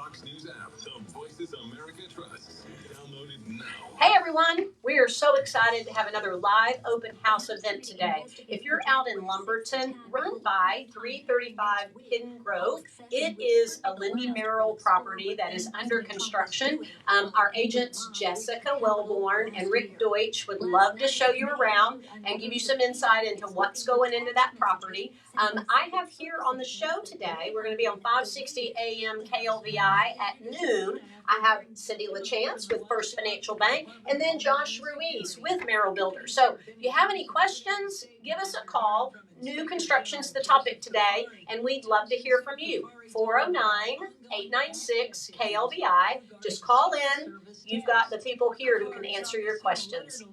Fox News app, the Voices America trusts. Download it now. Hey everyone, we are so excited to have another live open house event today. If you're out in Lumberton, run by 335 Hidden Grove. It is a L&L Merrill property that is under construction. Our agents Jessica Welborn and Rick Deutsch would love to show you around and give you some insight into what's going into that property. I have here on the show today, we're going to be on 560 AM KLVI at noon. I have Cindi LaChance with First Financial Bank, and then Josh Ruiz with Merrill Builders. So if you have any questions, give us a call. New construction's the topic today, and we'd love to hear from you. 409-896-KLVI. Just call in. You've got the people here who can answer your questions.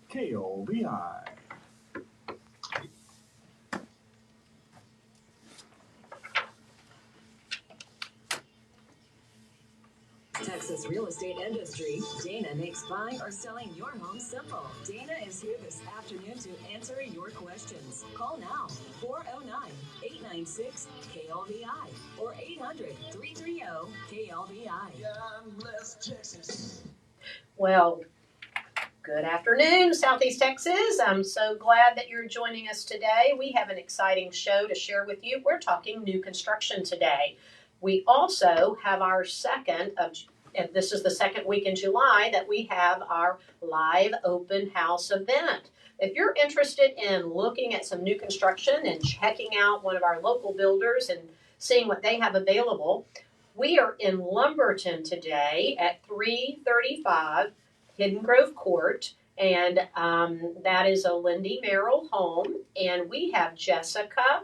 KLVI. Texas real estate industry. Dayna makes buying or selling your home simple. Dayna is here this afternoon to answer your questions. Call now, 409-896-KLVI or 800-330-KLVI. God bless Texas. Well, good afternoon, Southeast Texas. I'm so glad that you're joining us today. We have an exciting show to share with you. We're talking new construction today. We also have our second of and this is the second week in July that we have our live open house event. If you're interested in looking at some new construction and checking out one of our local builders and seeing what they have available, we are in Lumberton today at 335 Hidden Grove Court, and that is a Lindy Merrill home, and we have Jessica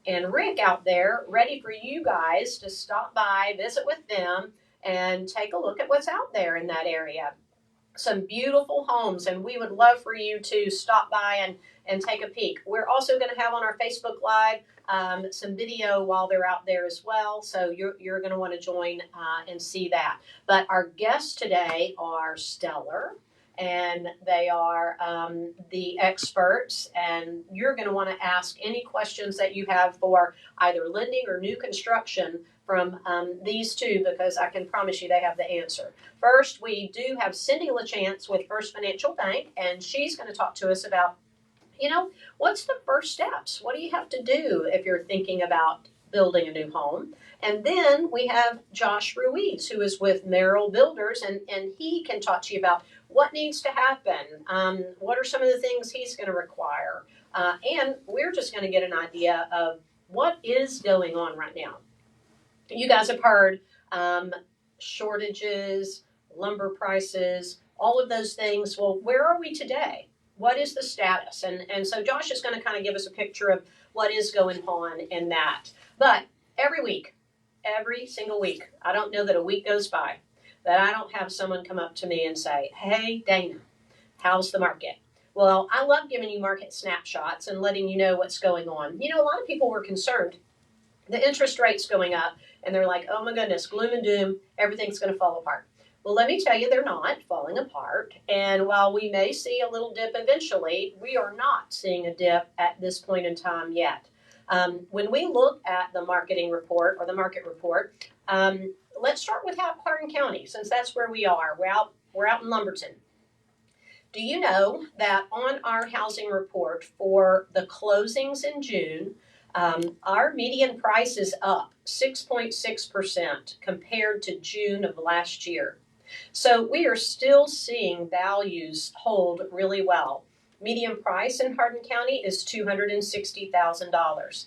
and Rick out there ready for you guys to stop by, visit with them, and take a look at what's out there in that area. Some beautiful homes, and we would love for you to stop by and take a peek. We're also going to have on our Facebook Live some video while they're out there as well, so you're going to want to join and see that. But our guests today are stellar, and they are the experts, and you're going to want to ask any questions that you have for either lending or new construction from these two, because I can promise you they have the answer. First, we do have Cindi LaChance with First Financial Bank, and she's going to talk to us about, what's the first steps? What do you have to do if you're thinking about building a new home? And then we have Josh Ruiz, who is with Merrill Builders, and he can talk to you about what needs to happen, what are some of the things he's going to require, and we're just going to get an idea of what is going on right now. You guys have heard shortages, lumber prices, all of those things. Well, where are we today? What is the status? And so Josh is going to kind of give us a picture of what is going on in that. But every week, every single week, I don't know that a week goes by that I don't have someone come up to me and say, hey, Dayna, how's the market? Well, I love giving you market snapshots and letting you know what's going on. A lot of people were concerned. The interest rate's going up, and they're like, oh my goodness, gloom and doom, everything's going to fall apart. Well, let me tell you, they're not falling apart. And while we may see a little dip eventually, we are not seeing a dip at this point in time yet. When we look at the marketing report or the market report, let's start with Hardin County, since that's where we are. We're out in Lumberton. Do you know that on our housing report for the closings in June, our median price is up 6.6% compared to June of last year. So we are still seeing values hold really well. Median price in Hardin County is $260,000.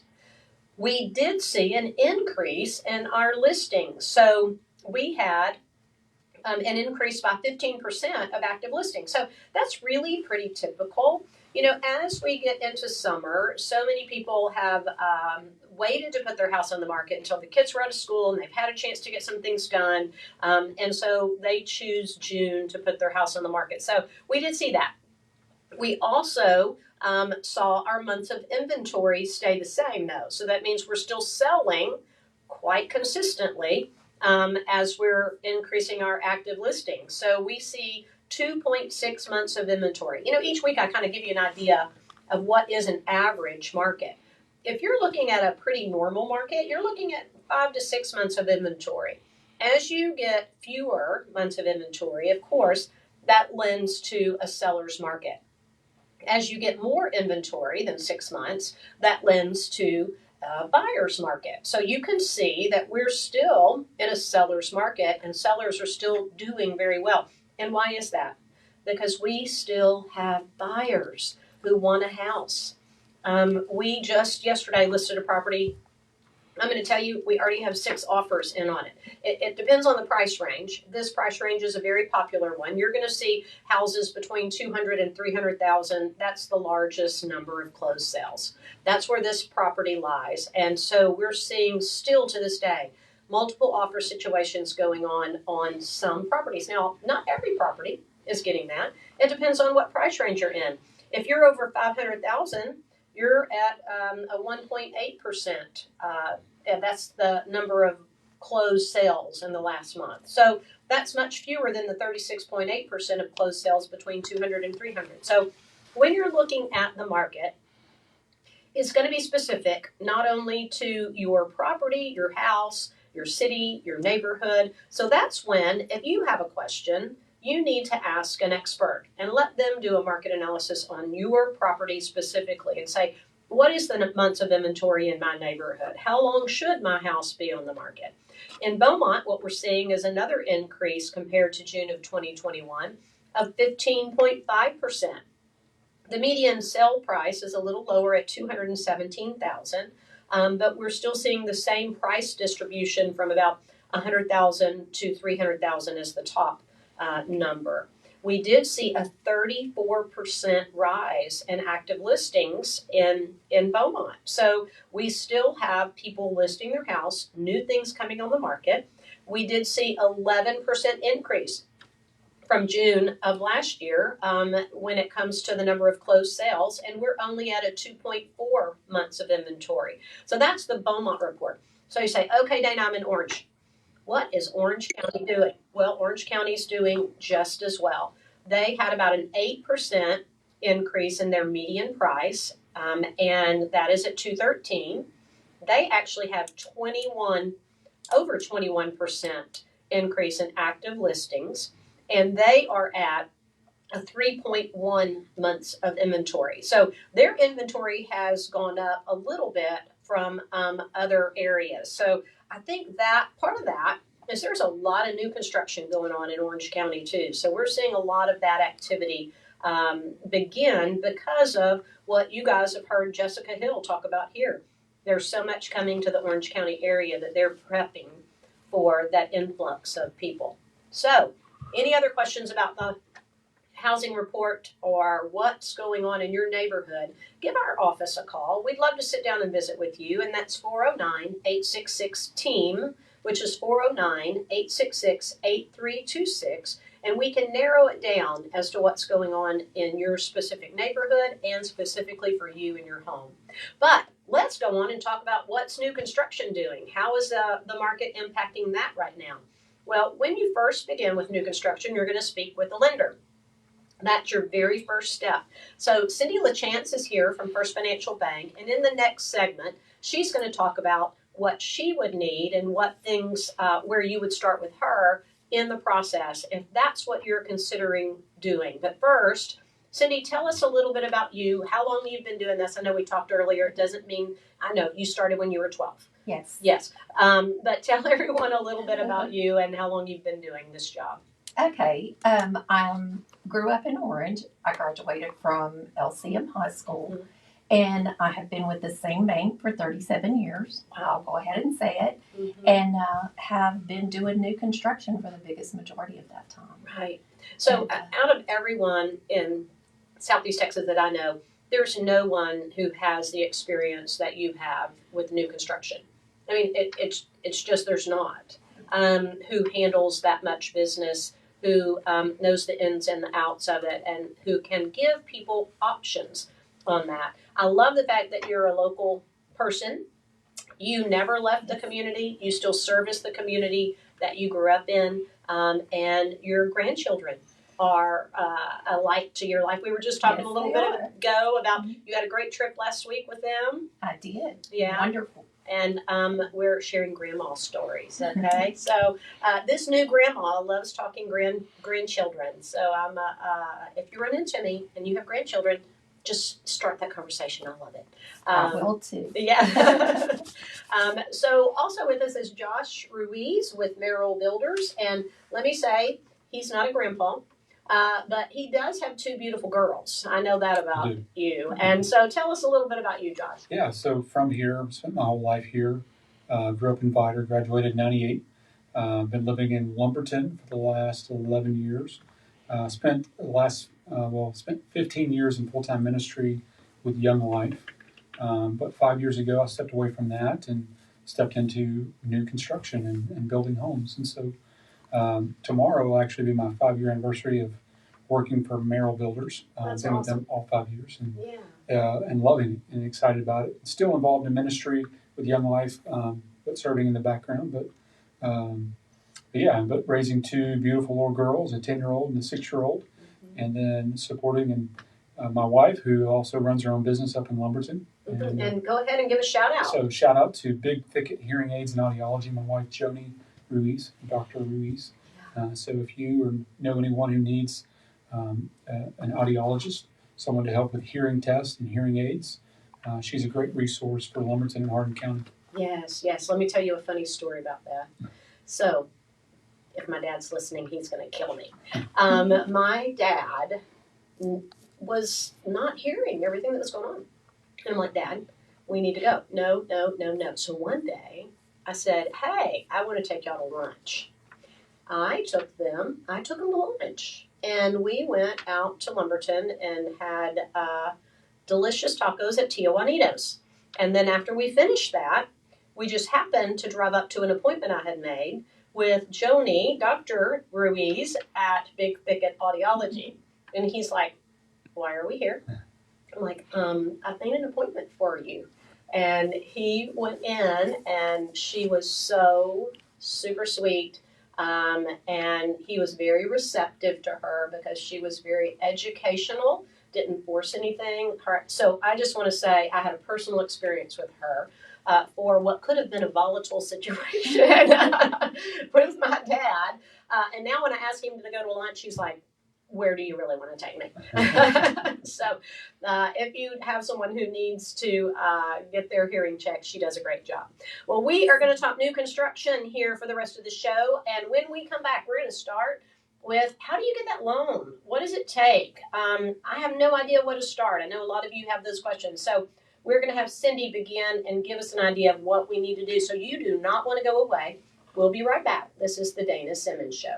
We did see an increase in our listings. So we had an increase by 15% of active listings. So that's really pretty typical. As we get into summer, so many people have waited to put their house on the market until the kids were out of school and they've had a chance to get some things done. And so they choose June to put their house on the market. So we did see that. We also saw our months of inventory stay the same, though. So that means we're still selling quite consistently as we're increasing our active listings. So we see 2.6 months of inventory. Each week I kind of give you an idea of what is an average market. If you're looking at a pretty normal market, you're looking at 5 to 6 months of inventory. As you get fewer months of inventory, of course, that lends to a seller's market. As you get more inventory than 6 months, that lends to a buyer's market. So you can see that we're still in a seller's market, and sellers are still doing very well. And why is that? Because we still have buyers who want a house. We just yesterday listed a property. I'm going to tell you, we already have 6 offers in on it. It depends on the price range. This price range is a very popular one. You're going to see houses between $200,000 and $300,000. That's the largest number of closed sales. That's where this property lies. And so we're seeing still to this day multiple offer situations going on some properties. Now, not every property is getting that. It depends on what price range you're in. If you're over $500,000, you're at a 1.8%, and that's the number of closed sales in the last month. So that's much fewer than the 36.8% of closed sales between 200 and 300. So when you're looking at the market, it's going to be specific not only to your property, your house, your city, your neighborhood. So that's when, if you have a question, you need to ask an expert and let them do a market analysis on your property specifically and say, what is the months of inventory in my neighborhood? How long should my house be on the market? In Beaumont, what we're seeing is another increase compared to June of 2021 of 15.5%. The median sale price is a little lower at $217,000, but we're still seeing the same price distribution from about $100,000 to $300,000 as the top number. We did see a 34% rise in active listings in Beaumont. So we still have people listing their house, new things coming on the market. We did see 11% increase from June of last year when it comes to the number of closed sales, and we're only at a 2.4 months of inventory. So that's the Beaumont report. So you say, okay, Dayna, I'm in Orange. What is Orange County doing? Well, Orange County's doing just as well. They had about an 8% increase in their median price, and that is at $213,000. They actually have over 21% increase in active listings, and they are at a 3.1 months of inventory. So their inventory has gone up a little bit from other areas. So I think that part of that is there's a lot of new construction going on in Orange County too. So we're seeing a lot of that activity begin because of what you guys have heard Jessica Hill talk about here. There's so much coming to the Orange County area that they're prepping for that influx of people. So any other questions about the housing report or what's going on in your neighborhood, give our office a call. We'd love to sit down and visit with you, and that's 409-866-TEAM, which is 409-866-8326, and we can narrow it down as to what's going on in your specific neighborhood and specifically for you and your home. But let's go on and talk about what's new construction doing. How is the market impacting that right now? Well, when you first begin with new construction, you're going to speak with the lender. That's your very first step. So Cindi LaChance is here from First Financial Bank, and in the next segment, she's going to talk about what she would need and what things where you would start with her in the process if that's what you're considering doing. But first, Cindi, tell us a little bit about you, how long you've been doing this. I know we talked earlier. It doesn't mean, I know you started when you were 12. Yes. Yes. But tell everyone a little bit about you and how long you've been doing this job. Okay. I grew up in Orange. I graduated from LCM High School, and I have been with the same bank for 37 years. I'll go ahead and say it, and have been doing new construction for the biggest majority of that time. Right. So out of everyone in Southeast Texas that I know, there's no one who has the experience that you have with new construction. I mean, it's just there's not. Who handles that much business, who knows the ins and the outs of it, and who can give people options on that. I love the fact that you're a local person. You never left the community. You still service the community that you grew up in, and your grandchildren are a light to your life. We were just talking a little bit ago about you had a great trip last week with them. I did. Yeah. Wonderful. And we're sharing grandma stories, okay? So this new grandma loves talking grandchildren. So if you run into me and you have grandchildren, just start that conversation. I love it. I will too. Yeah. So also with us is Josh Ruiz with Merrill Builders. And let me say, he's not a grandpa. But he does have two beautiful girls. I know that about you. And so tell us a little bit about you, Josh. Yeah, so from here, spent my whole life here. Grew up in Vidor, graduated in 98. Been living in Lumberton for the last 11 years. Spent 15 years in full-time ministry with Young Life. But 5 years ago, I stepped away from that and stepped into new construction and building homes. And so tomorrow will actually be my 5-year anniversary of working for Merrill Builders. That's been with awesome. them all 5 years and loving it and excited about it. Still involved in ministry with Young Life, but serving in the background. But raising two beautiful little girls, a 10-year-old and a 6-year-old, and then supporting my wife, who also runs her own business up in Lumberton. And go ahead and give a shout out. So shout out to Big Thicket Hearing Aids and Audiology, my wife Joni Ruiz, Dr. Ruiz. So if you or know anyone who needs an audiologist, someone to help with hearing tests and hearing aids, she's a great resource for Lumberton and Hardin County. Yes, yes. Let me tell you a funny story about that. So, if my dad's listening, he's going to kill me. My dad was not hearing everything that was going on. And I'm like, Dad, we need to go. No, no, no, no. So one day I said, hey, I want to take y'all to lunch. I took them to lunch. And we went out to Lumberton and had delicious tacos at Tio Juanito's. And then after we finished that, we just happened to drive up to an appointment I had made with Joni, Dr. Ruiz at Big Thicket Audiology. And he's like, why are we here? I'm like, I've made an appointment for you. And he went in, and she was so super sweet. And he was very receptive to her because she was very educational, didn't force anything. So I just want to say I had a personal experience with her for what could have been a volatile situation with my dad. And now when I ask him to go to lunch, he's like, where do you really want to take me? So if you have someone who needs to get their hearing checked, she does a great job. Well, we are going to talk new construction here for the rest of the show. And when we come back, we're going to start with how do you get that loan? What does it take? I have no idea where to start. I know a lot of you have those questions. So we're going to have Cindi begin and give us an idea of what we need to do. So you do not want to go away. We'll be right back. This is the Dayna Simmons Show.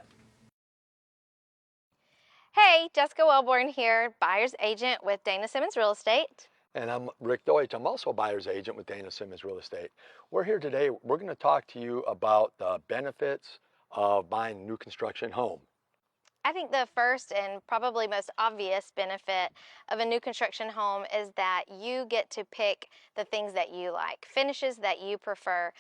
Hey, Jessica Welborn here, buyer's agent with Dayna Simmons Real Estate. And I'm Rick Deutsch. I'm also a buyer's agent with Dayna Simmons Real Estate. We're here today. We're going to talk to you about the benefits of buying a new construction home. I think the first and probably most obvious benefit of a new construction home is that you get to pick the things that you like, finishes that you prefer.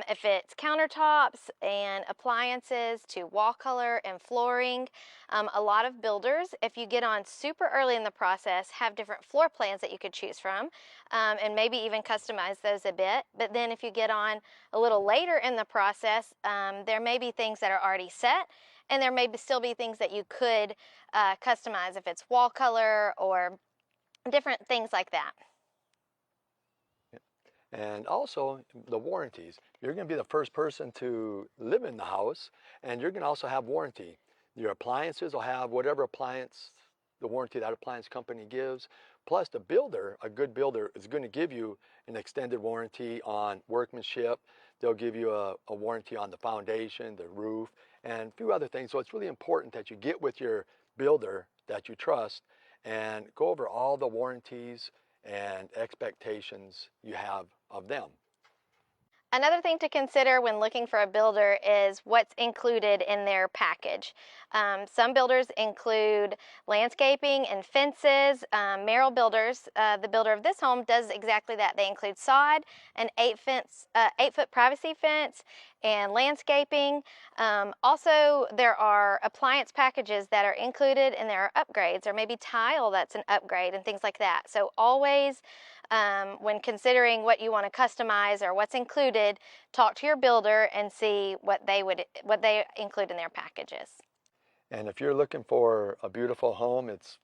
If it's countertops and appliances to wall color and flooring, a lot of builders, if you get on super early in the process, have different floor plans that you could choose from and maybe even customize those a bit. But then if you get on a little later in the process, there may be things that are already set. And there may still be things that you could customize if it's wall color or different things like that. And also the warranties. You're going to be the first person to live in the house, and you're going to also have warranty. Your appliances will have whatever appliance, the warranty that appliance company gives. Plus the builder, a good builder, is going to give you an extended warranty on workmanship. They'll give you a warranty on the foundation, the roof, and a few other things. So it's really important that you get with your builder that you trust and go over all the warranties and expectations you have of them. Another thing to consider when looking for a builder is what's included in their package. Some builders include landscaping and fences. Merrill Builders, the builder of this home, does exactly that. They include sod, an 8-foot privacy fence, and landscaping. Also, there are appliance packages that are included, and there are upgrades, or maybe tile that's an upgrade and things like that. So always, when considering what you want to customize or what's included, talk to your builder and see what they include in their packages. And if you're looking for a beautiful home, it's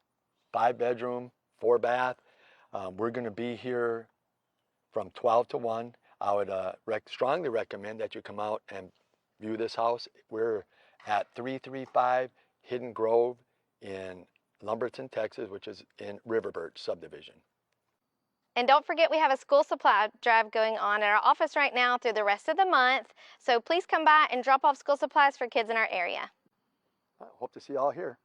5-bedroom, 4-bath. We're going to be here from 12 to 1. I would strongly recommend that you come out and view this house. We're at 335 Hidden Grove in Lumberton, Texas, which is in Riverbirch subdivision. And don't forget, we have a school supply drive going on at our office right now through the rest of the month. So please come by and drop off school supplies for kids in our area. I hope to see you all here.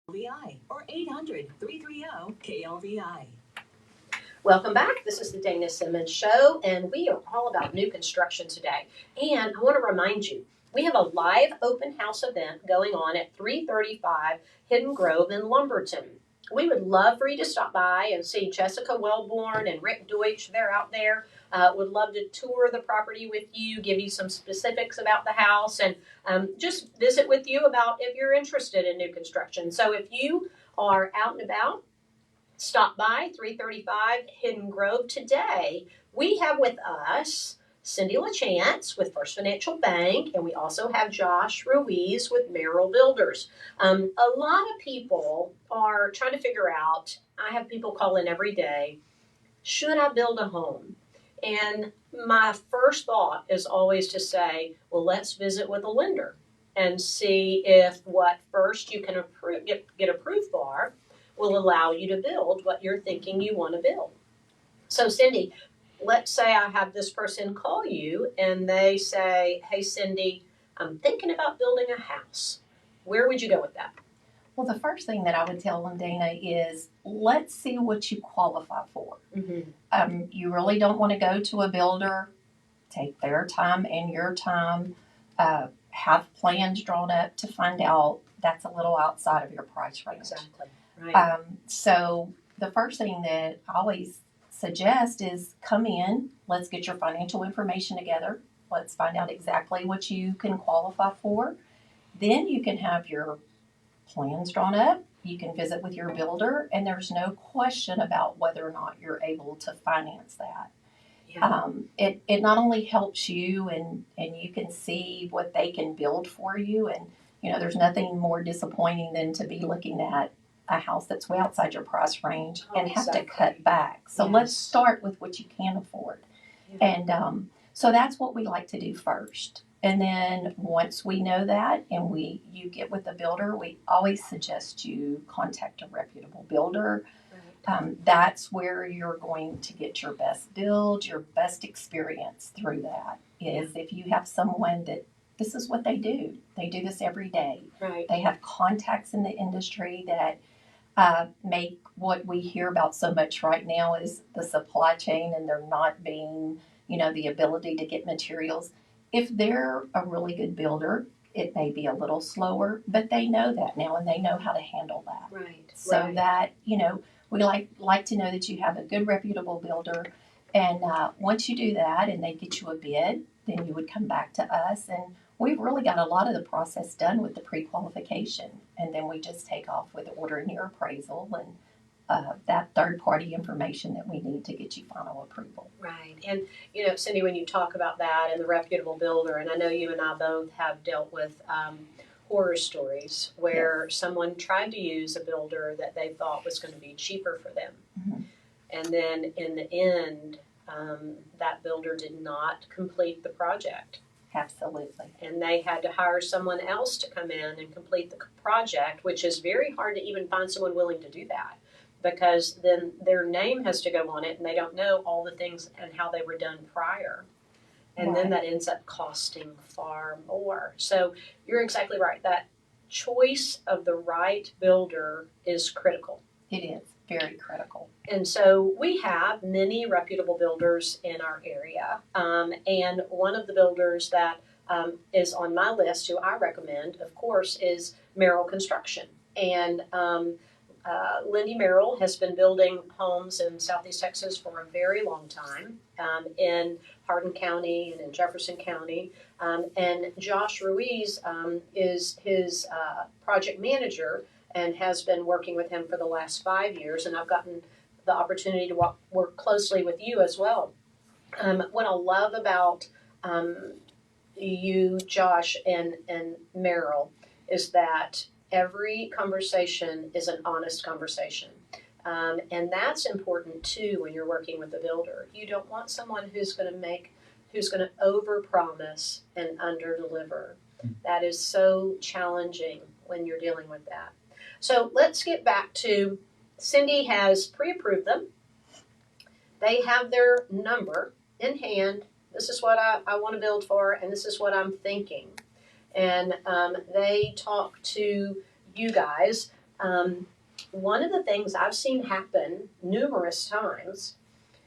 KLVI or 800-330-KLVI. Welcome back. This is the Dayna Simmons Show, and we are all about new construction today. And I want to remind you, We have a live open house event going on at 335 Hidden Grove in Lumberton. We would love for you to stop by and see Jessica Welborn and Rick Deutsch. They're out there. Would love to tour the property with you, give you some specifics about the house, and just visit with you about if you're interested in new construction. So if you are out and about, stop by 335 Hidden Grove today. We have with us Cindi LaChance with First Financial Bank, and we also have Josh Ruiz with Merrill Builders. A lot of people are trying to figure out, I have people call in every day, should I build a home? And my first thought is always to say, well, let's visit with a lender and see if what first you can get approved for will allow you to build what you're thinking you want to build. So Cindi, let's say I have this person call you and they say, hey Cindi, I'm thinking about building a house. Where would you go with that? Well, the first thing that I would tell them, Dayna, is let's see what you qualify for. Mm-hmm. You really don't want to go to a builder, take their time and your time, have plans drawn up to find out that's a little outside of your price range. Exactly. Right. So the first thing that I always suggest is come in, let's get your financial information together, let's find out exactly what you can qualify for. Then you can have your plans drawn up, you can visit with your builder, and there's no question about whether or not you're able to finance that. Yeah. It not only helps you and you can see what they can build for you, and there's nothing more disappointing than to be looking at a house that's way outside your price range and have to cut back. So let's start with what you can afford. Yeah. And so that's what we like to do first. And then once we know that and you get with the builder, we always suggest you contact a reputable builder. That's where you're going to get your best build, your best experience through that is if you have someone that this is what they do. They do this every day. Right. They have contacts in the industry that make what we hear about so much right now is the supply chain and there not being, the ability to get materials. If they're a really good builder, it may be a little slower, but they know that now and they know how to handle that. Right. So that, we like to know that you have a good reputable builder. And once you do that and they get you a bid, then you would come back to us. And we've really got a lot of the process done with the pre-qualification. And then we just take off with ordering your appraisal and that third-party information that we need to get you final approval. Right. And, Cindi, when you talk about that and the reputable builder, and I know you and I both have dealt with horror stories where someone tried to use a builder that they thought was going to be cheaper for them. Mm-hmm. And then in the end, that builder did not complete the project. Absolutely. And they had to hire someone else to come in and complete the project, which is very hard to even find someone willing to do that because then their name has to go on it and they don't know all the things and how they were done prior. And then that ends up costing far more. So you're exactly right. That choice of the right builder is critical. It is very critical. And so we have many reputable builders in our area. And one of the builders that is on my list who I recommend, of course, is Merrill Construction. And Lindy Merrill has been building homes in Southeast Texas for a very long time in Hardin County and in Jefferson County. And Josh Ruiz is his project manager and has been working with him for the last 5 years. And I've gotten the opportunity to work closely with you as well. What I love about you, Josh, and Merrill is that every conversation is an honest conversation. And that's important too when you're working with a builder. You don't want someone who's going to overpromise and underdeliver. That is so challenging when you're dealing with that. So let's get back to Cindi has pre-approved them. They have their number in hand. This is what I want to build for, and this is what I'm thinking. And they talk to you guys. One of the things I've seen happen numerous times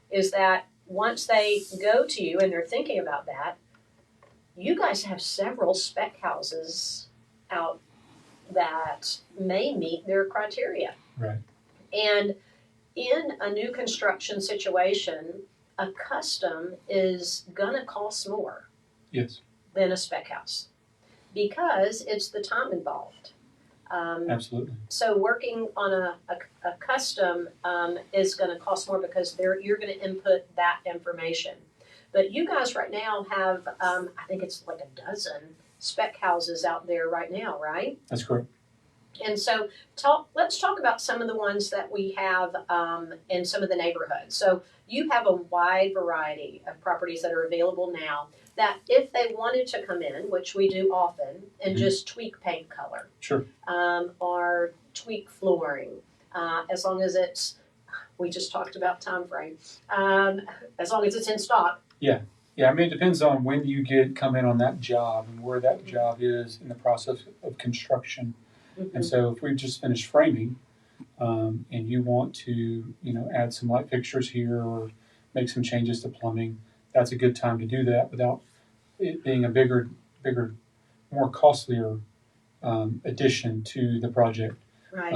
is that once they go to you and they're thinking about that, you guys have several spec houses out that may meet their criteria. Right. And in a new construction situation, a custom is gonna cost more Yes. than a spec house because it's the time involved. Absolutely. So working on a custom is going to cost more because you're going to input that information. But you guys right now have, I think it's like a dozen spec houses out there right now, right? That's correct. And so let's talk about some of the ones that we have in some of the neighborhoods. So you have a wide variety of properties that are available now that if they wanted to come in, which we do often, and just tweak paint color. Sure. Or tweak flooring, as long as we just talked about time frame, as long as it's in stock. Yeah. I mean, it depends on when you come in on that job and where that job is in the process of construction. Mm-hmm. And so if we've just finished framing, and you want to, add some light fixtures here or make some changes to plumbing, that's a good time to do that without it being a bigger, more costlier addition to the project. Right.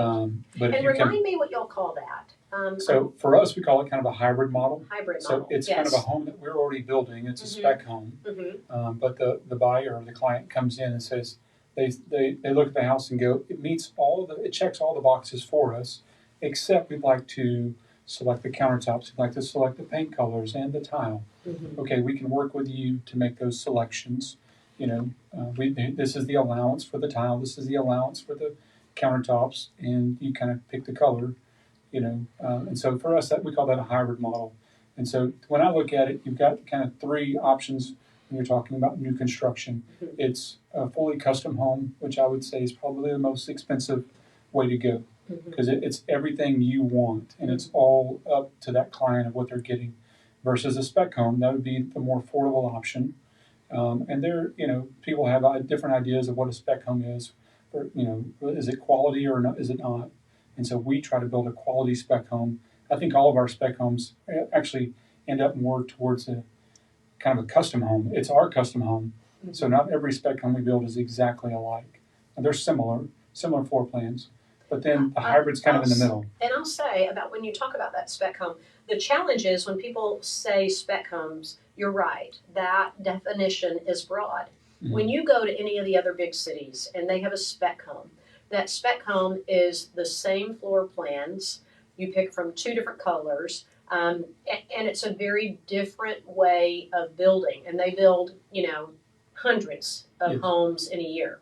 But and remind me what y'all call that. So for us, we call it kind of a hybrid model. Hybrid So model. it's yes. kind of a home that we're already building. It's a spec home. Mm-hmm. But the buyer or the client comes in and says, they look at the house and go, it checks all the boxes for us, except we'd like to select the countertops, we'd like to select the paint colors and the tile. Mm-hmm. Okay, we can work with you to make those selections. This is the allowance for the tile, this is the allowance for the countertops, and you kind of pick the color, and so for us, we call that a hybrid model. And so when I look at it, you've got kind of three options when you're talking about new construction. Mm-hmm. It's a fully custom home, which I would say is probably the most expensive way to go, because it's everything you want, and it's all up to that client of what they're getting. Versus a spec home, that would be the more affordable option. And people have different ideas of what a spec home is. Or, is it quality or not, is it not? And so we try to build a quality spec home. I think all of our spec homes actually end up more towards a kind of a custom home. It's our custom home. Mm-hmm. So not every spec home we build is exactly alike. And they're similar floor plans. But then the hybrid's kind of in the middle. And I'll say about when you talk about that spec home, the challenge is when people say spec homes, you're right, that definition is broad. Mm-hmm. When you go to any of the other big cities and they have a spec home, that spec home is the same floor plans. You pick from two different colors, and it's a very different way of building. And they build, hundreds of homes in a year.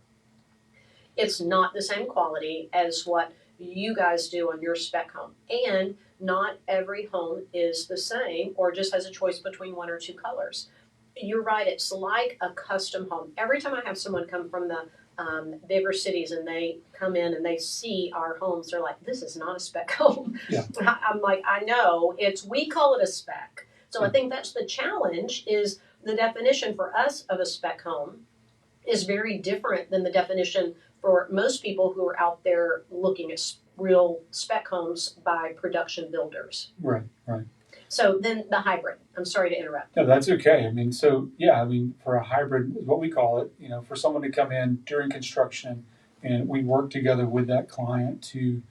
It's not the same quality as what you guys do on your spec home. And not every home is the same or just has a choice between one or two colors. You're right, it's like a custom home. Every time I have someone come from the bigger cities and they come in and they see our homes, they're like, this is not a spec home. Yeah. I'm like, I know, we call it a spec. So I think that's the challenge, is the definition for us of a spec home is very different than the definition for most people who are out there looking at real spec homes by production builders. Right. So then the hybrid. I'm sorry to interrupt. No, that's okay. I mean, for a hybrid is what we call it, for someone to come in during construction and we work together with that client to,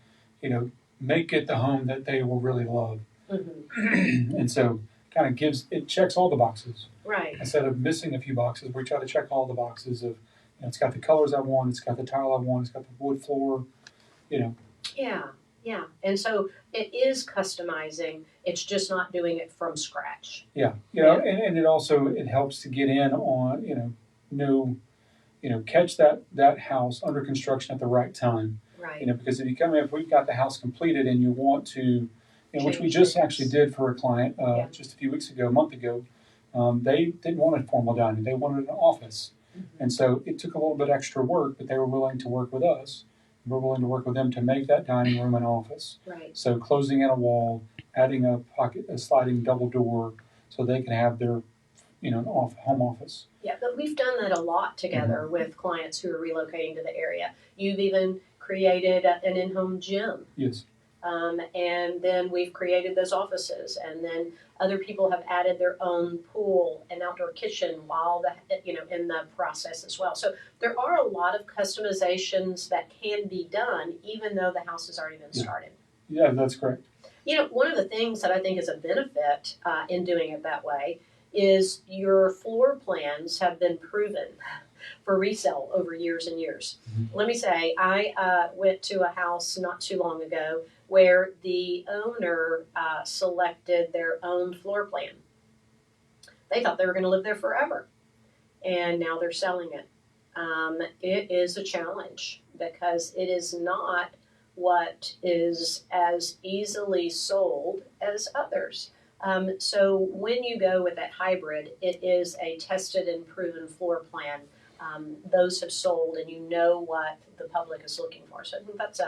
make it the home that they will really love. Mm-hmm. And so kind of it checks all the boxes. Right. Instead of missing a few boxes, we try to check all the boxes of, it's got the colors I want, it's got the tile I want, it's got the wood floor, Yeah. And so it is customizing. It's just not doing it from scratch. Yeah. And it also, it helps to get in on, catch that house under construction at the right time. Right. Because if we've got the house completed and you want to, which we just actually did for a client just a month ago, they didn't want a formal dining. They wanted an office. Mm-hmm. And so it took a little bit extra work, but they were willing to work with us. We're willing to work with them to make that dining room an office. Right. So closing in a wall, adding a sliding double door, so they can have their, home office. Yeah, but we've done that a lot together with clients who are relocating to the area. You've even created an in-home gym. Yes. And then we've created those offices, and then other people have added their own pool and outdoor kitchen while in the process as well. So there are a lot of customizations that can be done even though the house has already been started. Yeah, that's correct. One of the things that I think is a benefit in doing it that way is your floor plans have been proven for resale over years and years. Mm-hmm. Let me say, I went to a house not too long ago where the owner selected their own floor plan. They thought they were going to live there forever, and now they're selling it. It is a challenge because it is not what is as easily sold as others. So when you go with that hybrid, it is a tested and proven floor plan. Those have sold, and you know what the public is looking for. So I think that's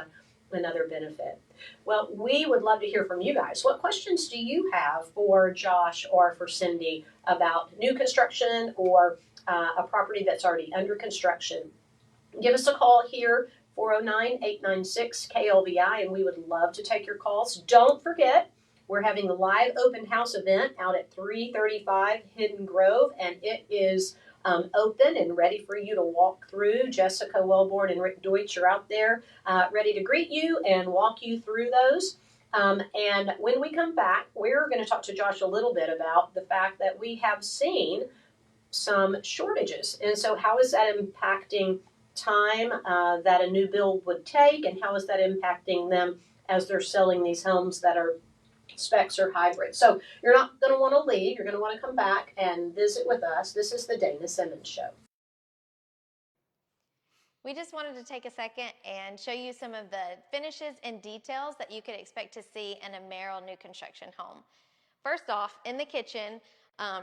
another benefit. Well, we would love to hear from you guys. What questions do you have for Josh or for Cindi about new construction or a property that's already under construction? Give us a call here, 409-896-KLVI, and we would love to take your calls. Don't forget, we're having a live open house event out at 335 Hidden Grove, and it is open and ready for you to walk through. Jessica Welborn and Rick Deutsch are out there ready to greet you and walk you through those. And when we come back, we're going to talk to Josh a little bit about the fact that we have seen some shortages. And so how is that impacting time that a new build would take, and how is that impacting them as they're selling these homes that are specs or hybrid? So you're not going to want to leave. You're going to want to come back and visit with us. This is the Dayna Simmons Show. We just wanted to take a second and show you some of the finishes and details that you could expect to see in a Merrill new construction home. First off, in the kitchen,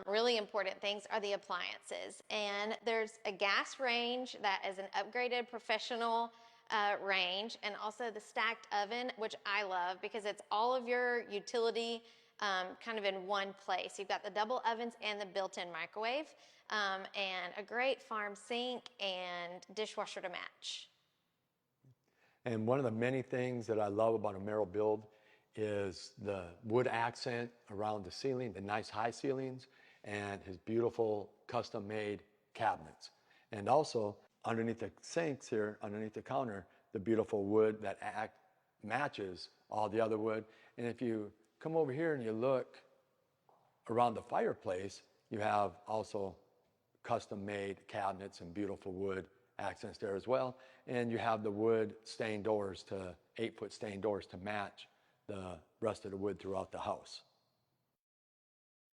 really important things are the appliances. And there's a gas range that is an upgraded professional range, and also the stacked oven, which I love because it's all of your utility kind of in one place. You've got the double ovens and the built-in microwave, and a great farm sink and dishwasher to match. And one of the many things that I love about a Merrill build is the wood accent around the ceiling, the nice high ceilings, and his beautiful custom-made cabinets. And also, underneath the sinks here, underneath the counter, the beautiful wood that matches all the other wood. And if you come over here and you look around the fireplace, you have also custom-made cabinets and beautiful wood accents there as well. And you have the wood stained doors, 8-foot stained doors to match the rest of the wood throughout the house.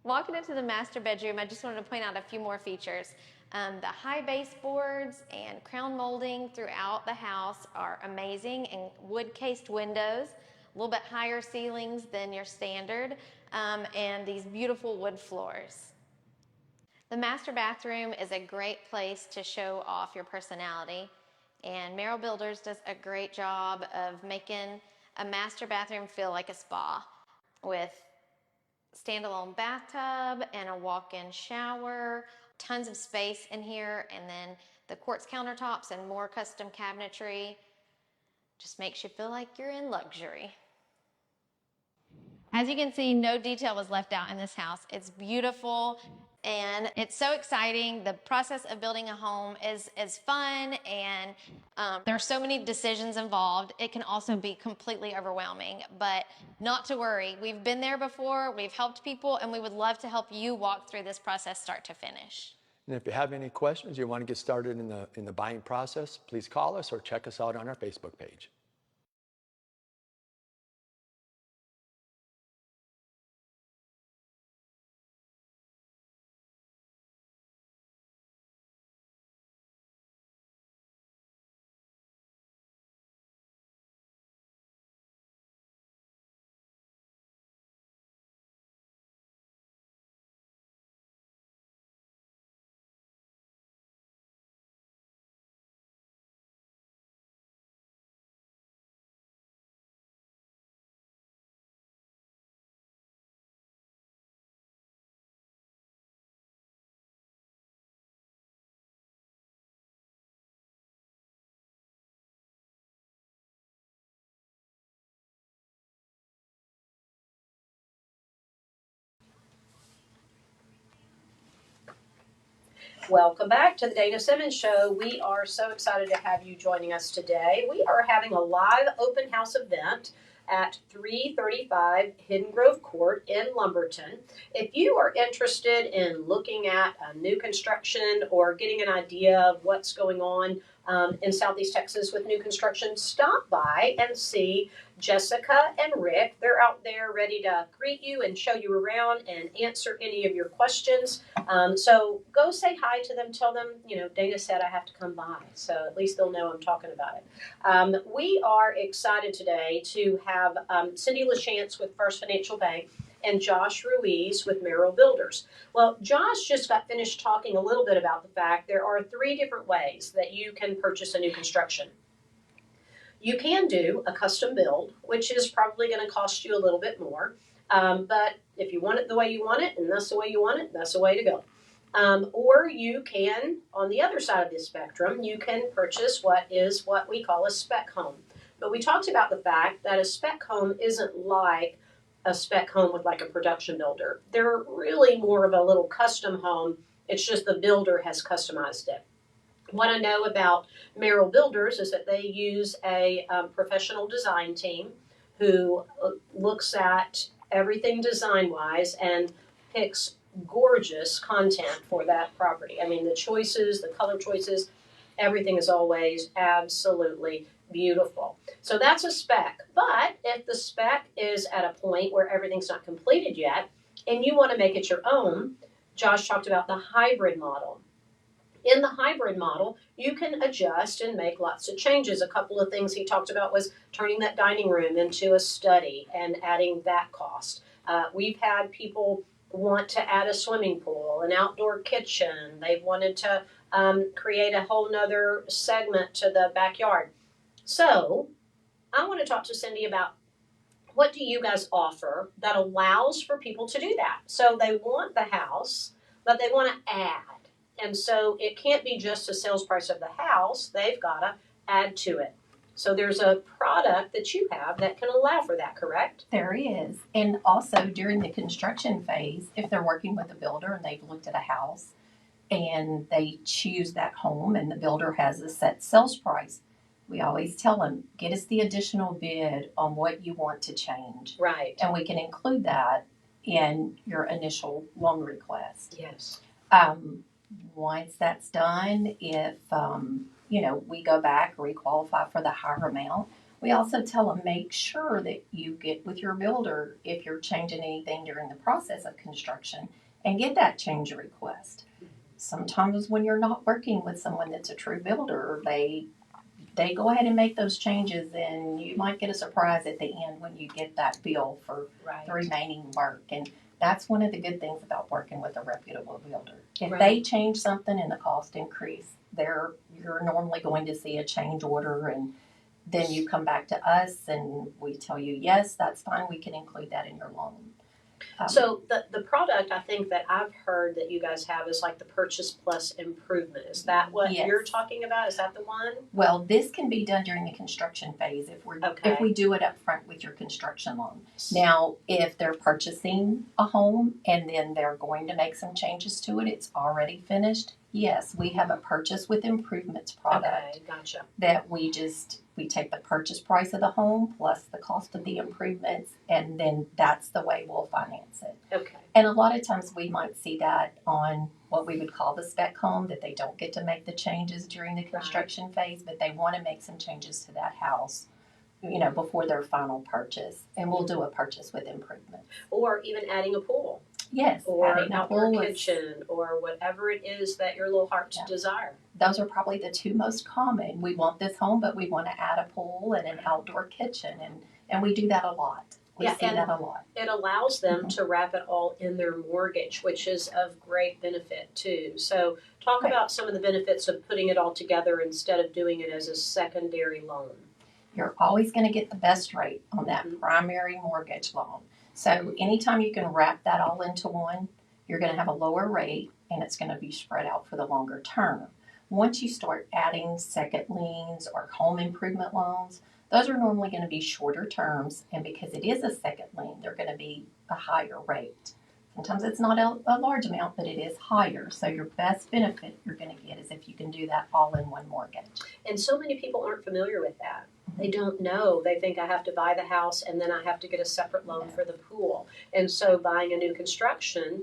Walking into the master bedroom, I just wanted to point out a few more features. The high baseboards and crown molding throughout the house are amazing, and wood-cased windows, a little bit higher ceilings than your standard, and these beautiful wood floors. The master bathroom is a great place to show off your personality, and Merrill Builders does a great job of making a master bathroom feel like a spa with standalone bathtub and a walk-in shower, tons of space in here, and then the quartz countertops and more custom cabinetry. Just makes you feel like you're in luxury. As you can see, no detail was left out in this house. It's beautiful and it's so exciting. The process of building a home is fun, and there are so many decisions involved. It can also be completely overwhelming, but not to worry. We've been there before, we've helped people, and we would love to help you walk through this process start to finish. And if you have any questions, you want to get started in the buying process, please call us or check us out on our Facebook page. Welcome back to the Dayna Simmons Show. We are so excited to have you joining us today. We are having a live open house event at 335 Hidden Grove Court in Lumberton. If you are interested in looking at a new construction or getting an idea of what's going on in Southeast Texas with new construction, stop by and see Jessica and Rick. They're out there ready to greet you and show you around and answer any of your questions. So go say hi to them. Tell them, Dayna said I have to come by. So at least they'll know I'm talking about it. We are excited today to have Cindi LaChance with First Financial Bank and Josh Ruiz with Merrill Builders. Well, Josh just got finished talking a little bit about the fact there are 3 different ways that you can purchase a new construction. You can do a custom build, which is probably going to cost you a little bit more. But if you want it the way you want it, and that's the way you want it, that's the way to go. Or you can, on the other side of the spectrum, you can purchase what we call a spec home. But we talked about the fact that a spec home isn't like a spec home with like a production builder. They're really more of a little custom home. It's just the builder has customized it. What I know about Merrill Builders is that they use a professional design team who looks at everything design-wise and picks gorgeous content for that property. I mean, the choices, the color choices, everything is always absolutely beautiful. So that's a spec. But if the spec is at a point where everything's not completed yet and you want to make it your own, Josh talked about the hybrid model. In the hybrid model, you can adjust and make lots of changes. A couple of things he talked about was turning that dining room into a study and adding that cost. We've had people want to add a swimming pool, an outdoor kitchen. They've wanted to create a whole nother segment to the backyard. So I want to talk to Cindi about what do you guys offer that allows for people to do that. So they want the house, but they want to add. And so it can't be just the sales price of the house. They've got to add to it. So there's a product that you have that can allow for that, correct? There is. And also during the construction phase, if they're working with a builder and they've looked at a house and they choose that home and the builder has a set sales price, we always tell them, get us the additional bid on what you want to change. Right. And we can include that in your initial loan request. Yes. Once that's done, if we go back, requalify for the higher amount, we also tell them make sure that you get with your builder if you're changing anything during the process of construction and get that change request. Sometimes when you're not working with someone that's a true builder, they go ahead and make those changes, and you might get a surprise at the end when you get that bill for the remaining work. And that's one of the good things about working with a reputable builder. If they change something and the cost increase, you're normally going to see a change order, and then you come back to us and we tell you, yes, that's fine, we can include that in your loan. So the product I think that I've heard that you guys have is like the Purchase Plus Improvement. Is that what you're talking about? Is that the one? Well, this can be done during the construction phase if we do it up front with your construction loan. Now, if they're purchasing a home and then they're going to make some changes to it, it's already finished. Yes, we have a Purchase with Improvements product. Okay, gotcha. That we take the purchase price of the home plus the cost of the improvements, and then that's the way we'll finance it. Okay. And a lot of times we might see that on what we would call the spec home, that they don't get to make the changes during the construction phase, but they want to make some changes to that house, before their final purchase. And we'll do a Purchase with Improvement. Or even adding a pool. Yes. Or an outdoor kitchen, or whatever it is that your little heart desire. Those are probably the 2 most common. We want this home, but we want to add a pool and an outdoor kitchen, and we do that a lot. We see that a lot. It allows them to wrap it all in their mortgage, which is of great benefit too. So talk about some of the benefits of putting it all together instead of doing it as a secondary loan. You're always going to get the best rate on that primary mortgage loan. So anytime you can wrap that all into one, you're going to have a lower rate, and it's going to be spread out for the longer term. Once you start adding second liens or home improvement loans, those are normally going to be shorter terms, and because it is a second lien, they're going to be a higher rate. Sometimes it's not a large amount, but it is higher. So your best benefit you're going to get is if you can do that all in one mortgage. And so many people aren't familiar with that. They don't know. They think I have to buy the house and then I have to get a separate loan for the pool. And so buying a new construction,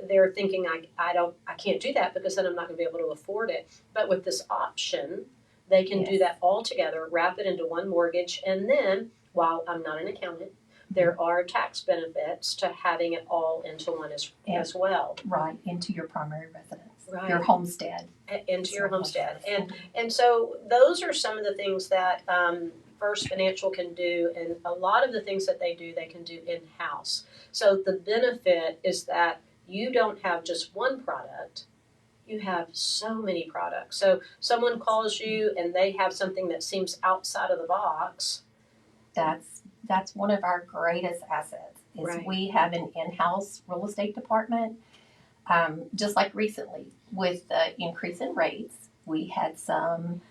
they're thinking I can't do that because then I'm not going to be able to afford it. But with this option, they can do that all together, wrap it into one mortgage, and then, while I'm not an accountant, there are tax benefits to having it all into one as well. Right, into your primary residence. Right. Your homestead. Into your homestead. And so those are some of the things that First Financial can do, and a lot of the things that they do, they can do in-house. So the benefit is that you don't have just one product, you have so many products. So someone calls you and they have something that seems outside of the box. That's one of our greatest assets is we have an in-house real estate department. Just like recently with the increase in rates, we had some,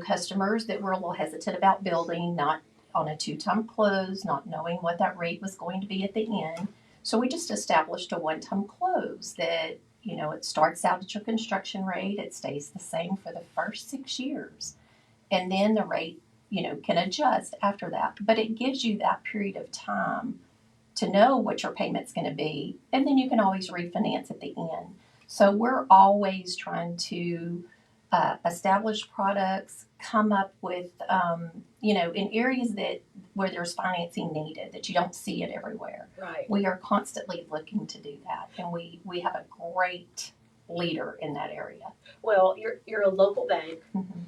customers that were a little hesitant about building, not on a 2-time close, not knowing what that rate was going to be at the end. So we just established a 1-time close that, it starts out at your construction rate. It stays the same for the first 6 years. And then the rate, can adjust after that. But it gives you that period of time to know what your payment's going to be, and then you can always refinance at the end. So we're always trying to establish products, come up with, in areas where there's financing needed, that you don't see it everywhere. Right. We are constantly looking to do that, and we have a great leader in that area. Well, you're a local bank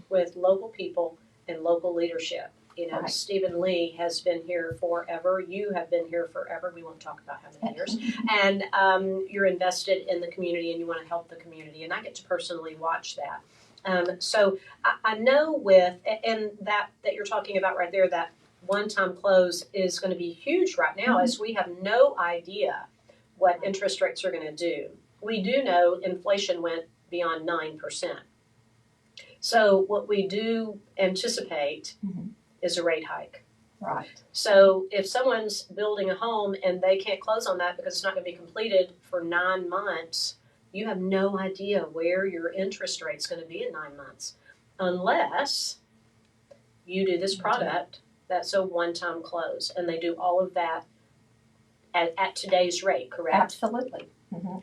with local people and local leadership. Stephen Lee has been here forever. You have been here forever. We won't talk about how many years. And you're invested in the community and you want to help the community. And I get to personally watch that. So I know and that you're talking about right there, that 1-time close is going to be huge right now as we have no idea what interest rates are going to do. We do know inflation went beyond 9%. So what we do anticipate is a rate hike. Right. So if someone's building a home and they can't close on that because it's not going to be completed for 9 months, you have no idea where your interest rate's going to be in 9 months, unless you do this product that's a 1-time close, and they do all of that at today's rate, correct? Absolutely.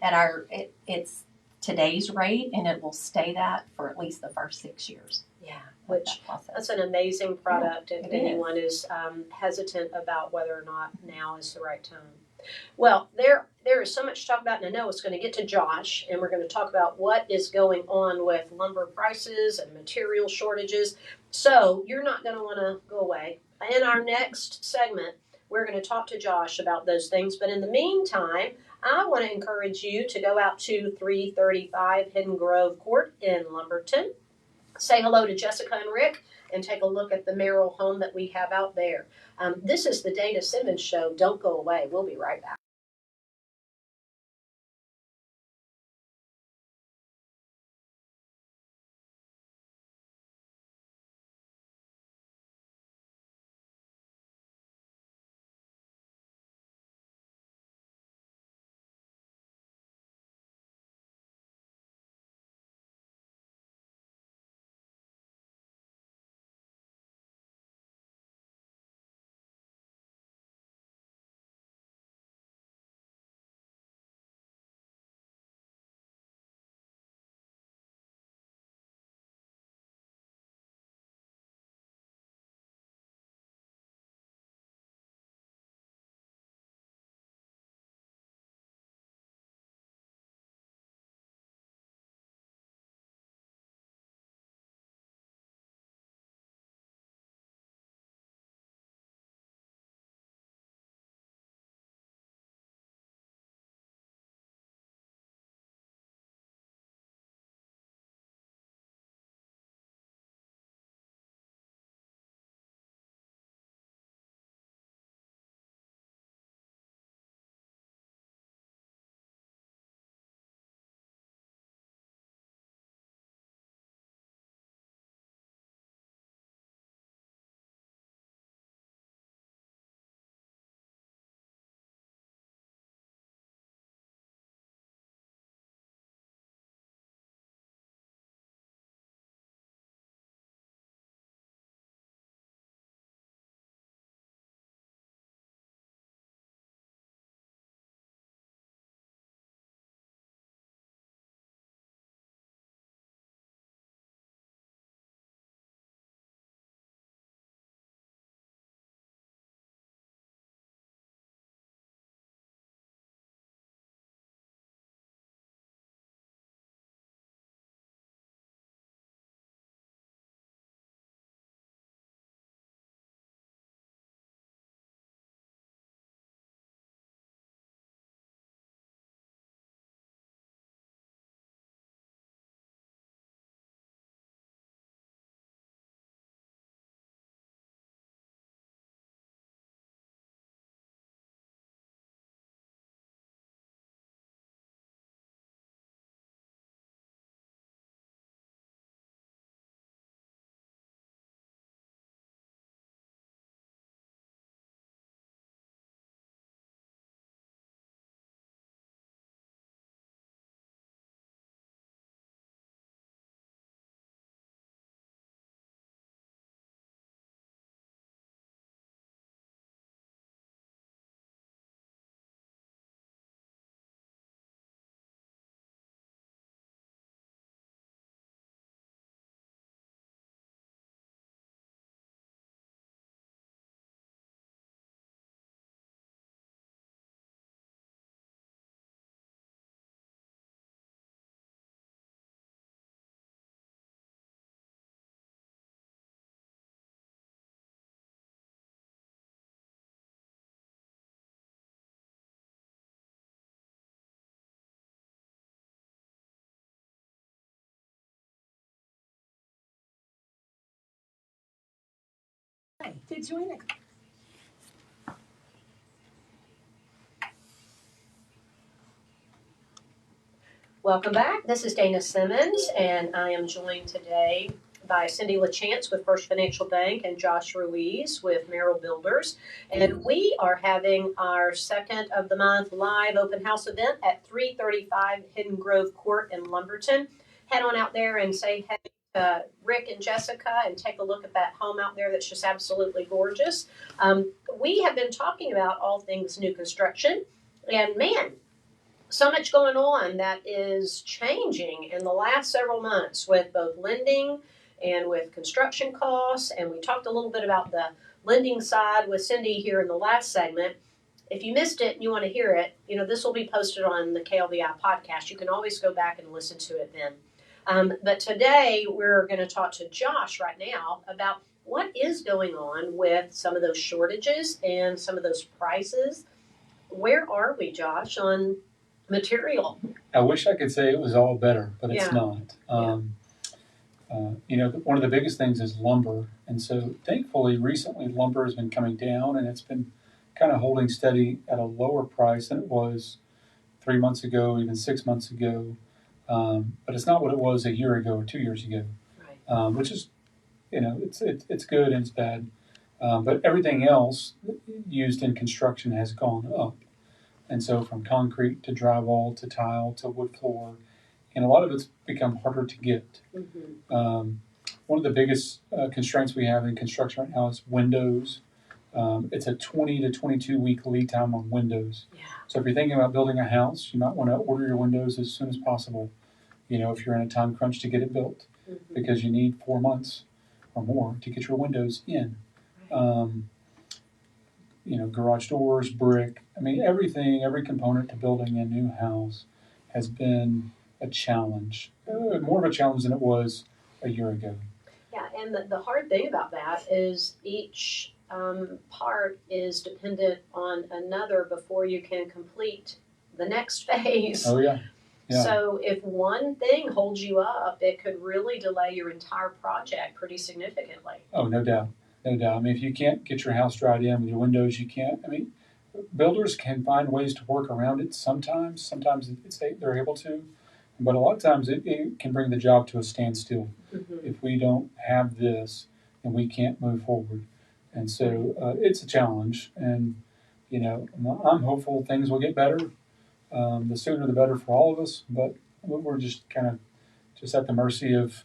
At it's today's rate, and it will stay that for at least the first 6 years. Yeah, which that's an amazing product if anyone is hesitant about whether or not now is the right time. Well, there is so much to talk about, and I know it's going to get to Josh, and we're going to talk about what is going on with lumber prices and material shortages. So you're not going to want to go away. In our next segment, we're going to talk to Josh about those things. But in the meantime, I want to encourage you to go out to 335 Hidden Grove Court in Lumberton. Say hello to Jessica and Rick and take a look at the Merrill home that we have out there. This is the Dayna Simmons Show. Don't go away. We'll be right back. to join us. Welcome back. This is Dayna Simmons, and I am joined today by Cindi LaChance with First Financial Bank and Josh Ruiz with Merrill Builders. And we are having our second of the month live open house event at 335 Hidden Grove Court in Lumberton. Head on out there and say hey to Rick and Jessica and take a look at that home out there that's just absolutely gorgeous. We have been talking about all things new construction, and man, so much going on that is changing in the last several months with both lending and with construction costs. And we talked a little bit about the lending side with Cindi here in the last segment. If you missed it and you want to hear it, this will be posted on the KLVI podcast. You can always go back and listen to it then. But today we're going to talk to Josh right now about what is going on with some of those shortages and some of those prices. Where are we, Josh, on material? I wish I could say it was all better, but it's Yeah. not. One of the biggest things is lumber. And so thankfully, recently, lumber has been coming down and it's been kind of holding steady at a lower price than it was 3 months ago, even 6 months ago. But it's not what it was a year ago or 2 years ago, Right. which is, it's good and it's bad. But everything else used in construction has gone up. And so from concrete to drywall to tile to wood floor, and a lot of it's become harder to get. Mm-hmm. One of the biggest constraints we have in construction right now is windows. It's a 20 to 22 week lead time on windows. Yeah. So if you're thinking about building a house, you might want to order your windows as soon as possible. If you're in a time crunch to get it built, Mm-hmm. because you need 4 months or more to get your windows in. Garage doors, brick. I mean, everything, every component to building a new house has been a challenge, more of a challenge than it was a year ago. Yeah, and the hard thing about that is each part is dependent on another before you can complete the next phase. Oh, yeah. Yeah. So if one thing holds you up, it could really delay your entire project pretty significantly. Oh, no doubt. No doubt. I mean, if you can't get your house dried in with your windows, you can't. I mean, builders can find ways to work around it sometimes. Sometimes they're able to. But a lot of times it can bring the job to a standstill if we don't have this and we can't move forward. And so it's a challenge. And, I'm hopeful things will get better. The sooner the better for all of us. But we're just kind of just at the mercy of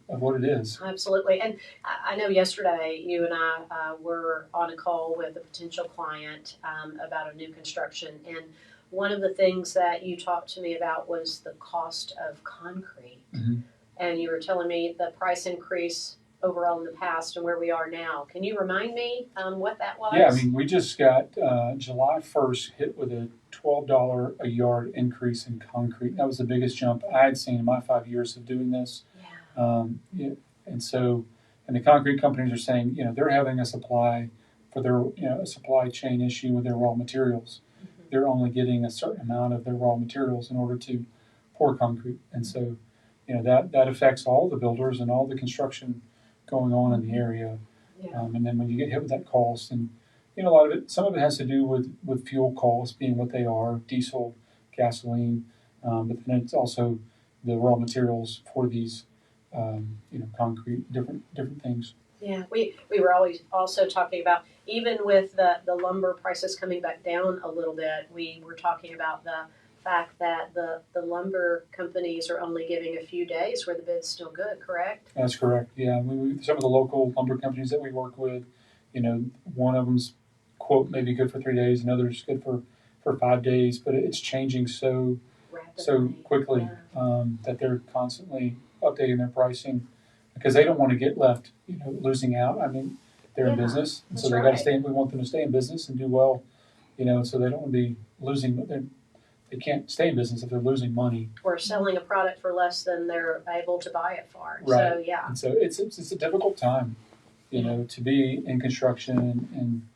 what it is. Absolutely. And I know yesterday you and I were on a call with a potential client about a new construction. And one of the things that you talked to me about was the cost of concrete. Mm-hmm. And you were telling me the price increase overall in the past and where we are now. Can you remind me what that was? Yeah, I mean, we just got July 1st hit with a $12 a yard increase in concrete. That was the biggest jump I had seen in my 5 years of doing this. Yeah. And the concrete companies are saying, they're having a supply for their, a supply chain issue with their raw materials. Mm-hmm. They're only getting a certain amount of their raw materials in order to pour concrete. And so, that affects all the builders and all the construction going on in the area. Yeah. And then when you get hit with that cost, and, a lot of it, some of it has to do with fuel costs being what they are, diesel, gasoline, but then it's also the raw materials for these concrete, different things. Yeah, we were always also talking about, even with the lumber prices coming back down a little bit, we were talking about the fact that the lumber companies are only giving a few days where the bid's still good, correct? That's correct, yeah. Some of the local lumber companies that we work with, one of them's quote may be good for 3 days, another's good for 5 days, but it's changing so quickly that they're constantly updating their pricing because they don't want to get left, losing out. I mean, they're in business, and so they got to stay. We want them to stay in business and do well, so they don't want to be losing. They can't stay in business if they're losing money or selling a product for less than they're able to buy it for. Right. So And so it's a difficult time, to be in construction, and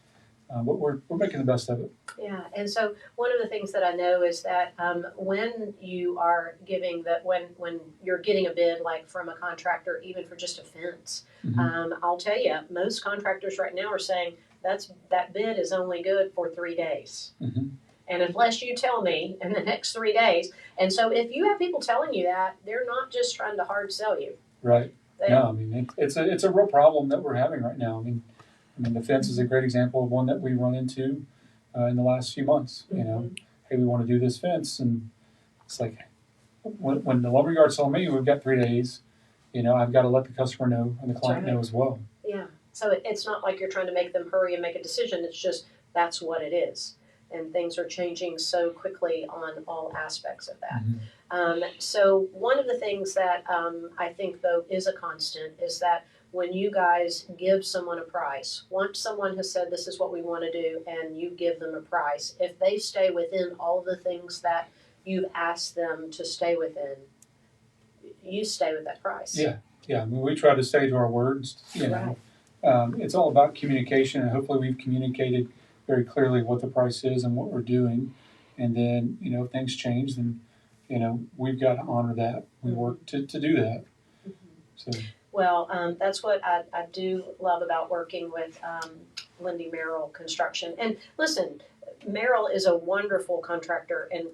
but we're making the best of it. Yeah, and so one of the things that I know is that when you are giving when you're getting a bid like from a contractor, even for just a fence, I'll tell you, most contractors right now are saying that bid is only good for 3 days. And unless you tell me in the next 3 days, and so if you have people telling you that, they're not just trying to hard sell you. Right. No, I mean it's a real problem that we're having right now. I mean the fence is a great example of one that we run into in the last few months. You know, hey, we want to do this fence, and it's like when the lumberyard's telling me we've got 3 days, you know, I've got to let the customer know and the client know as well. Yeah. So it's not like you're trying to make them hurry and make a decision. It's just that's what it is. And things are changing so quickly on all aspects of that. So one of the things that I think, though, is a constant is that when you guys give someone a price, once someone has said this is what we want to do and you give them a price, if they stay within all the things that you've asked them to stay within, you stay with that price. Yeah. I mean, we try to stay to our words. You know, it's all about communication, and hopefully we've communicated very clearly what the price is and what we're doing. And then, you know, if things change, then, you know, we've got to honor that. We work to do that. So. Well, that's what I do love about working with L&L Merrill Construction. And listen, Merrill is a wonderful contractor and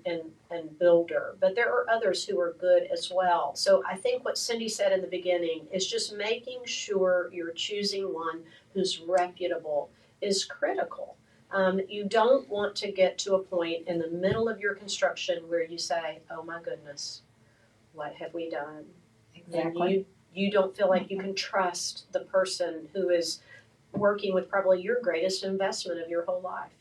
builder, but there are others who are good as well. So I think what Cindi said in the beginning is just making sure you're choosing one who's reputable is critical. You don't want to get to a point in the middle of your construction where you say, oh my goodness, what have we done? Exactly. And you don't feel like you can trust the person who is working with probably your greatest investment of your whole life.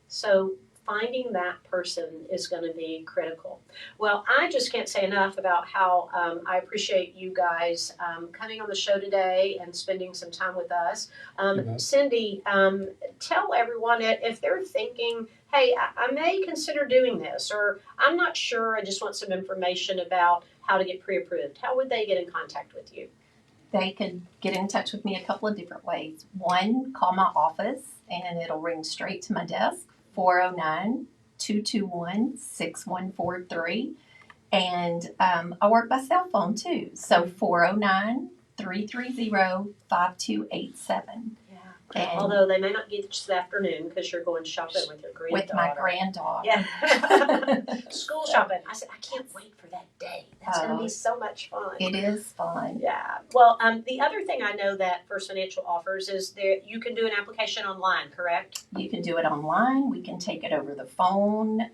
So finding that person is going to be critical. Well, I just can't say enough about how I appreciate you guys coming on the show today and spending some time with us. Cindi, tell everyone if they're thinking, hey, I may consider doing this, or I'm not sure, I just want some information about how to get pre-approved. How would they get in contact with you? They could get in touch with me a couple of different ways. One, call my office and it'll ring straight to my desk, 409-221-6143. And I work by cell phone too. So 409-330-5287. And although they may not get you this afternoon because you're going shopping with your granddaughter. With my granddaughter. Yeah. School shopping. I said, I can't wait for that day. That's going to be so much fun. It is fun. Yeah. Well, the other thing I know that First Financial offers is that you can do an application online, correct? You can do it online. We can take it over the phone.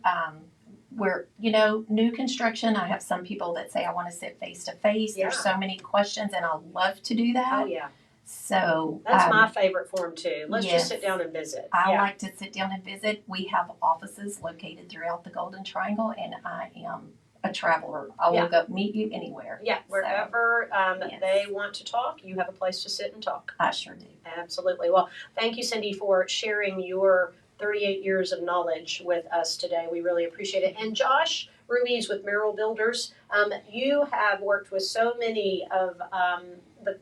Where, you know, new construction, I have some people that say, I want to sit face to face. There's so many questions, and I love to do that. Oh, yeah. So that's my favorite form too. Let's just sit down and visit. I like to sit down and visit. We have offices located throughout the Golden Triangle, and I am a traveler. I will go meet you anywhere. Yeah, wherever they want to talk, you have a place to sit and talk. I sure do. Absolutely. Well, thank you, Cindi, for sharing your 38 years of knowledge with us today. We really appreciate it. And Josh Ruiz with Merrill Builders, you have worked with so many of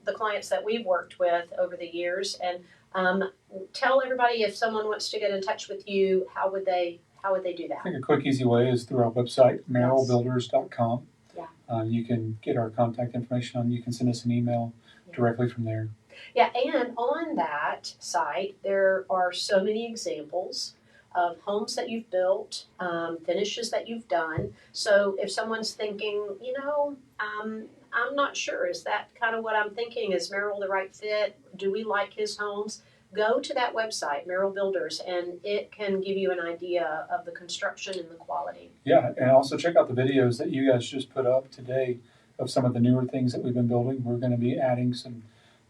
the clients that we've worked with over the years. And tell everybody, if someone wants to get in touch with you, how would they do that? I think a quick, easy way is through our website, merrillbuilders.com. Yeah. You can get our contact information on. You can send us an email directly from there. Yeah, and on that site, there are so many examples of homes that you've built, finishes that you've done. So if someone's thinking, you know, I'm not sure, is that kind of what I'm thinking? Is Merrill the right fit? Do we like his homes? Go to that website, Merrill Builders, and it can give you an idea of the construction and the quality. Yeah, and also check out the videos that you guys just put up today of some of the newer things that we've been building. We're going to be adding some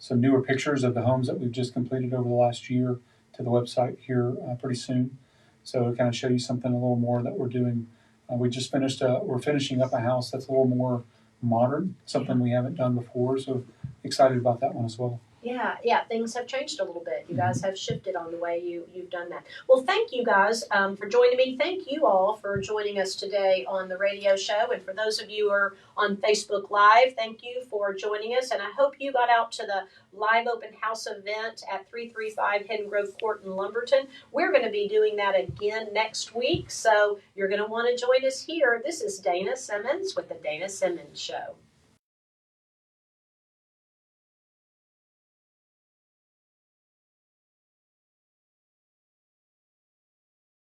newer pictures of the homes that we've just completed over the last year to the website here pretty soon. So to kind of show you something a little more that we're doing. We just finished, we're finishing up a house that's a little more modern, something we haven't done before. So excited about that one as well. Yeah, things have changed a little bit. You guys have shifted on the way you've done that. Well, thank you guys for joining me. Thank you all for joining us today on the radio show. And for those of you who are on Facebook Live, thank you for joining us. And I hope you got out to the live open house event at 335 Hidden Grove Court in Lumberton. We're going to be doing that again next week, so you're going to want to join us here. This is Dayna Simmons with the Dayna Simmons Show.